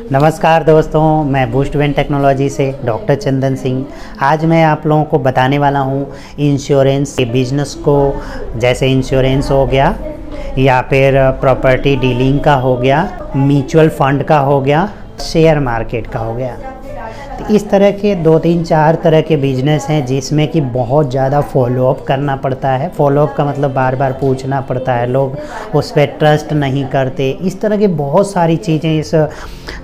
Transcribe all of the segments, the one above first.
नमस्कार दोस्तों, मैं बूस्टवेन टेक्नोलॉजी से डॉक्टर चंदन सिंह। आज मैं आप लोगों को बताने वाला हूँ इंश्योरेंस के बिजनेस को। जैसे इंश्योरेंस हो गया या फिर प्रॉपर्टी डीलिंग का हो गया, म्यूचुअल फंड का हो गया, शेयर मार्केट का हो गया। तो इस तरह के 2-3-4 तरह के बिजनेस हैं जिसमें कि बहुत ज़्यादा फॉलोअप करना पड़ता है। फॉलोअप का मतलब बार बार पूछना पड़ता है, लोग उस पर ट्रस्ट नहीं करते। इस तरह की बहुत सारी चीज़ें इस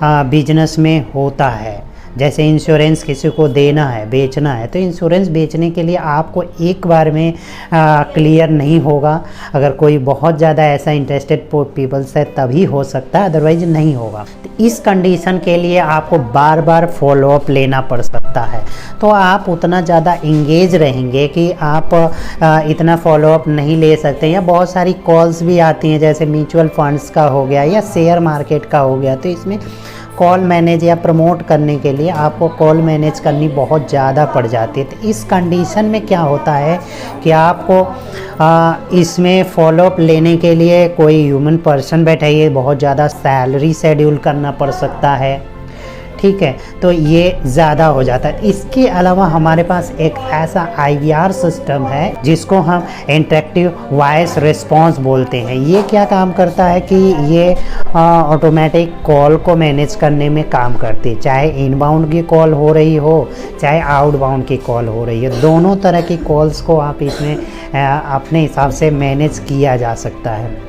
बिजनेस में होता है। जैसे इंश्योरेंस किसी को देना है, बेचना है, तो इंश्योरेंस बेचने के लिए आपको एक बार में क्लियर नहीं होगा। अगर कोई बहुत ज़्यादा ऐसा इंटरेस्टेड पीपल्स है तभी हो सकता है, अदरवाइज नहीं होगा। तो इस कंडीशन के लिए आपको बार बार फॉलोअप लेना पड़ सकता है। तो आप उतना ज़्यादा इंगेज रहेंगे कि आप इतना फॉलोअप नहीं ले सकते। या बहुत सारी कॉल्स भी आती हैं, जैसे म्यूचुअल फंड्स का हो गया या शेयर मार्केट का हो गया। तो इसमें कॉल मैनेज या प्रमोट करने के लिए आपको कॉल मैनेज करनी बहुत ज़्यादा पड़ जाती है। तो इस कंडीशन में क्या होता है कि आपको इसमें फॉलोअप लेने के लिए कोई ह्यूमन पर्सन बैठाइए, बहुत ज़्यादा सैलरी शेड्यूल करना पड़ सकता है, ठीक है। तो ये ज़्यादा हो जाता है। इसके अलावा हमारे पास एक ऐसा IVR सिस्टम है जिसको हम इंटरेक्टिव वॉइस रिस्पॉन्स बोलते हैं। ये क्या काम करता है कि ये ऑटोमेटिक कॉल को मैनेज करने में काम करती है। चाहे इनबाउंड की कॉल हो रही हो, चाहे आउटबाउंड की कॉल हो रही है, दोनों तरह की कॉल्स को आप इसमें अपने हिसाब से मैनेज किया जा सकता है।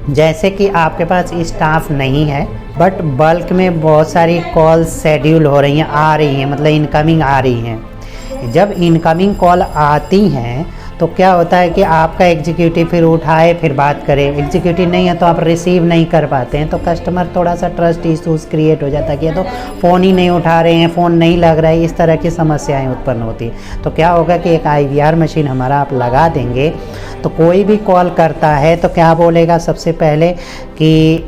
जैसे कि आपके पास स्टाफ नहीं है बट बल्क में बहुत सारी कॉल्स शेड्यूल हो रही हैं, आ रही हैं, मतलब इनकमिंग आ रही हैं। जब इनकमिंग कॉल आती हैं तो क्या होता है कि आपका एग्जीक्यूटिव फिर उठाए फिर बात करे। एग्जीक्यूटिव नहीं है तो आप रिसीव नहीं कर पाते हैं, तो कस्टमर थोड़ा सा ट्रस्ट इशूज़ क्रिएट हो जाता है कि तो फ़ोन ही नहीं उठा रहे हैं, फ़ोन नहीं लग रहा है, इस तरह की समस्याएं उत्पन्न होती हैं। तो क्या होगा कि एक IVR मशीन हमारा आप लगा देंगे तो कोई भी कॉल करता है तो क्या बोलेगा, सबसे पहले कि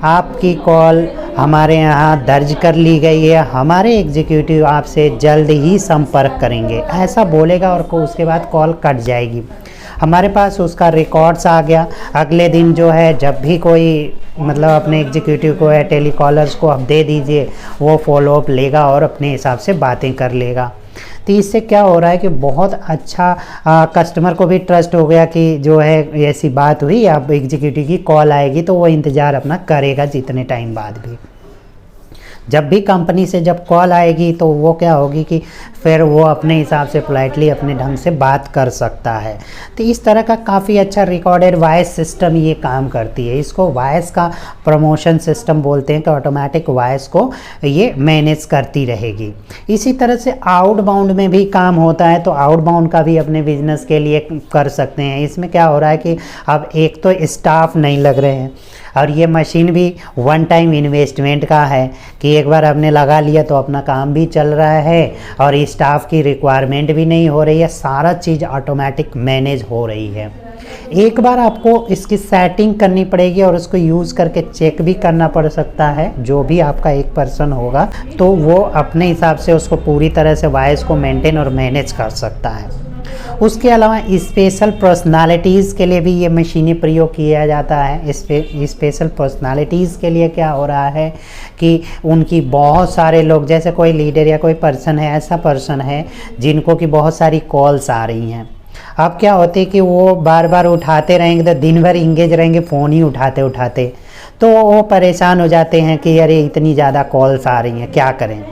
आपकी कॉल हमारे यहाँ दर्ज कर ली गई है, हमारे एग्जीक्यूटिव आपसे जल्द ही संपर्क करेंगे, ऐसा बोलेगा और उसके बाद कॉल कट जाएगी। हमारे पास उसका रिकॉर्ड्स आ गया। अगले दिन जो है जब भी कोई मतलब अपने एग्जीक्यूटिव को या टेलीकॉलर्स को आप दे दीजिए, वो फॉलोअप लेगा और अपने हिसाब से बातें कर लेगा। तो इससे क्या हो रहा है कि बहुत अच्छा कस्टमर को भी ट्रस्ट हो गया कि जो है ऐसी बात हुई, अब एग्जीक्यूटिव की कॉल आएगी तो वो इंतज़ार अपना करेगा जितने टाइम बाद भी। जब भी कंपनी से जब कॉल आएगी तो वो क्या होगी कि फिर वो अपने हिसाब से पोलाइटली अपने ढंग से बात कर सकता है। तो इस तरह का काफ़ी अच्छा रिकॉर्डेड वॉइस सिस्टम ये काम करती है। इसको वॉइस का प्रमोशन सिस्टम बोलते हैं कि ऑटोमेटिक वॉइस को ये मैनेज करती रहेगी। इसी तरह से आउटबाउंड में भी काम होता है, तो आउटबाउंड का भी अपने बिजनेस के लिए कर सकते हैं। इसमें क्या हो रहा है कि अब एक तो स्टाफ नहीं लग रहे हैं और ये मशीन भी वन टाइम इन्वेस्टमेंट का है कि एक बार आपने लगा लिया तो अपना काम भी चल रहा है और स्टाफ की रिक्वायरमेंट भी नहीं हो रही है, सारा चीज़ ऑटोमेटिक मैनेज हो रही है। एक बार आपको इसकी सेटिंग करनी पड़ेगी और उसको यूज़ करके चेक भी करना पड़ सकता है। जो भी आपका एक पर्सन होगा तो वो अपने हिसाब से उसको पूरी तरह से वॉइस को मेंटेन और मैनेज कर सकता है। उसके अलावा स्पेशल पर्सनालिटीज़ के लिए भी ये मशीनें प्रयोग किया जाता है। स्पेशल पर्सनालिटीज़ के लिए क्या हो रहा है कि उनकी बहुत सारे लोग, जैसे कोई लीडर या कोई पर्सन है, ऐसा पर्सन है जिनको कि बहुत सारी कॉल्स आ रही हैं। अब क्या होते है कि वो बार बार उठाते रहेंगे तो दिन भर इंगेज रहेंगे फ़ोन ही उठाते उठाते, तो वो परेशान हो जाते हैं कि अरे इतनी ज़्यादा कॉल्स आ रही हैं, क्या करें।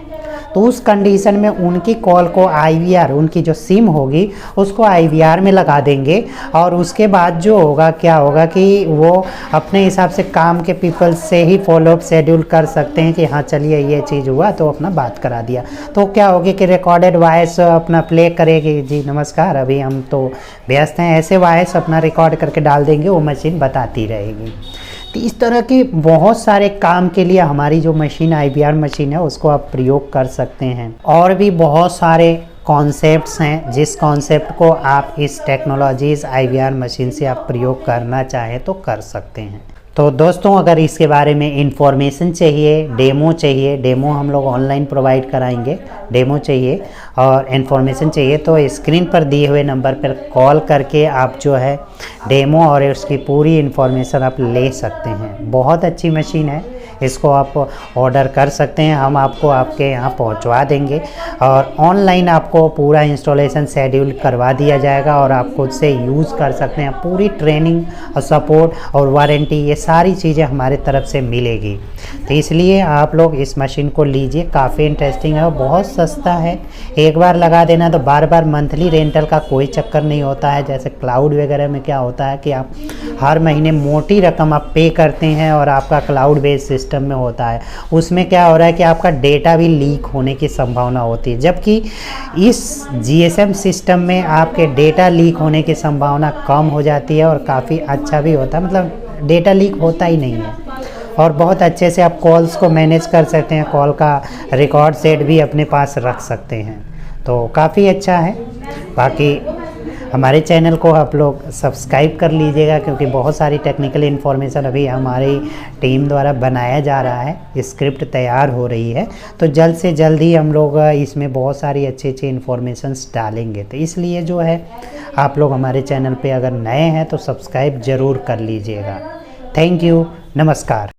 तो उस कंडीशन में उनकी कॉल को IVR, उनकी जो सिम होगी उसको IVR में लगा देंगे और उसके बाद जो होगा क्या होगा कि वो अपने हिसाब से काम के पीपल से ही फॉलोअप शेड्यूल कर सकते हैं कि हाँ चलिए ये चीज़ हुआ तो अपना बात करा दिया। तो क्या होगी कि रिकॉर्डेड वॉइस अपना प्ले करेगी, जी नमस्कार अभी हम तो व्यस्त हैं, ऐसे वॉइस अपना रिकॉर्ड करके डाल देंगे, वो मशीन बताती रहेगी। तो इस तरह के बहुत सारे काम के लिए हमारी जो मशीन IVR मशीन है उसको आप प्रयोग कर सकते हैं। और भी बहुत सारे कॉन्सेप्ट्स हैं जिस कॉन्सेप्ट को आप इस टेक्नोलॉजीज़ IVR मशीन से आप प्रयोग करना चाहें तो कर सकते हैं। तो दोस्तों अगर इसके बारे में इंफॉर्मेशन चाहिए, डेमो हम लोग ऑनलाइन प्रोवाइड कराएंगे, डेमो चाहिए और इन्फॉर्मेशन चाहिए तो स्क्रीन पर दिए हुए नंबर पर कॉल करके आप जो है डेमो और उसकी पूरी इन्फॉर्मेशन आप ले सकते हैं। बहुत अच्छी मशीन है, इसको आप ऑर्डर कर सकते हैं, हम आपको आपके यहाँ पहुँचवा देंगे और ऑनलाइन आपको पूरा इंस्टॉलेशन शेड्यूल करवा दिया जाएगा और आप खुद से यूज़ कर सकते हैं। पूरी ट्रेनिंग और सपोर्ट और वारंटी ये सारी चीज़ें हमारे तरफ से मिलेगी। तो इसलिए आप लोग इस मशीन को लीजिए, काफ़ी इंटरेस्टिंग है और बहुत सस्ता है। एक बार लगा देना तो बार बार मंथली रेंटल का कोई चक्कर नहीं होता है। जैसे क्लाउड वगैरह में क्या होता है कि आप हर महीने मोटी रकम आप पे करते हैं और आपका क्लाउड बेस्ड सिस्टम में होता है, उसमें क्या हो रहा है कि आपका डेटा भी लीक होने की संभावना होती है। जबकि इस GSM सिस्टम में आपके डेटा लीक होने की संभावना कम हो जाती है और काफ़ी अच्छा भी होता है, मतलब डेटा लीक होता ही नहीं है। और बहुत अच्छे से आप कॉल्स को मैनेज कर सकते हैं, कॉल का रिकॉर्ड सेट भी अपने पास रख सकते हैं, तो काफ़ी अच्छा है। बाकी हमारे चैनल को आप लोग सब्सक्राइब कर लीजिएगा क्योंकि बहुत सारी टेक्निकल इन्फॉर्मेशन अभी हमारी टीम द्वारा बनाया जा रहा है, स्क्रिप्ट तैयार हो रही है, तो जल्द से जल्द ही हम लोग इसमें बहुत सारी अच्छी अच्छी इन्फॉर्मेशंस डालेंगे। तो इसलिए जो है आप लोग हमारे चैनल पे अगर नए हैं तो सब्सक्राइब ज़रूर कर लीजिएगा। थैंक यू, नमस्कार।